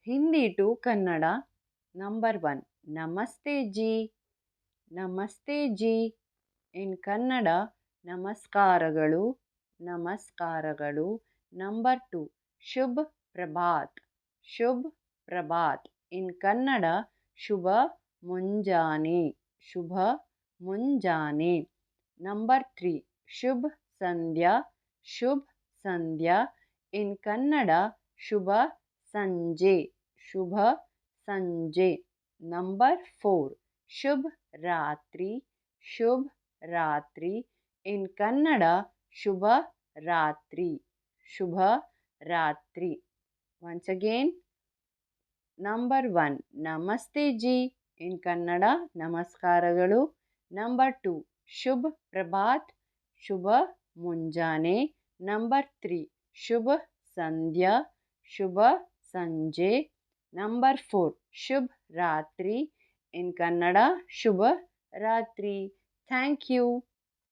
Hindi to Kannada. Number 1, ನಮಸ್ತೆ G. ನಮಸ್ತೆ G. ಇನ್ ಕನ್ನಡ, ನಮಸ್ಕಾರಗಳು, ನಮಸ್ಕಾರಗಳು. ನಂಬರ್ 2, ಶುಭ್ ಪ್ರಭಾತ್. ಶುಭ್ ಪ್ರಭಾತ್. ಇನ್ ಕನ್ನಡ, ಶುಭ ಮುಂಜಾನೆ, ಶುಭ ಮುಂಜಾನೆ. ನಂಬರ್ 3, ಶುಭ್ ಸಂಧ್ಯಾ. ಶುಭ್ ಸಂಧ್ಯಾ. ಇನ್ ಕನ್ನಡ, ಶುಭ ಸಂಜೆ, ಶುಭ ಸಂಜೆ. ನಂಬರ್ 4, ಶುಭ್ ರಾತ್ರಿ. ಶುಭ್ ರಾತ್ರಿ. ಇನ್ ಕನ್ನಡ, ಶುಭ ರಾತ್ರಿ, ಶುಭ ರಾತ್ರಿ. Once again. ನಂಬರ್ 1, ನಮಸ್ತೆ ಜಿ. ಇನ್ ಕನ್ನಡ, ನಮಸ್ಕಾರಗಳು. ನಂಬರ್ 2, ಶುಭ್ ಪ್ರಭಾತ್, ಶುಭ ಮುಂಜಾನೆ. ನಂಬರ್ 3, ಶುಭ ಸಂಧ್ಯಾ, ಶುಭ ಸಂಜೆ. ನಂಬರ್ 4, ಶುಭ್ ರಾತ್ರಿ. ಇನ್ ಕನ್ನಡ, ಶುಭ ರಾತ್ರಿ. Thank you.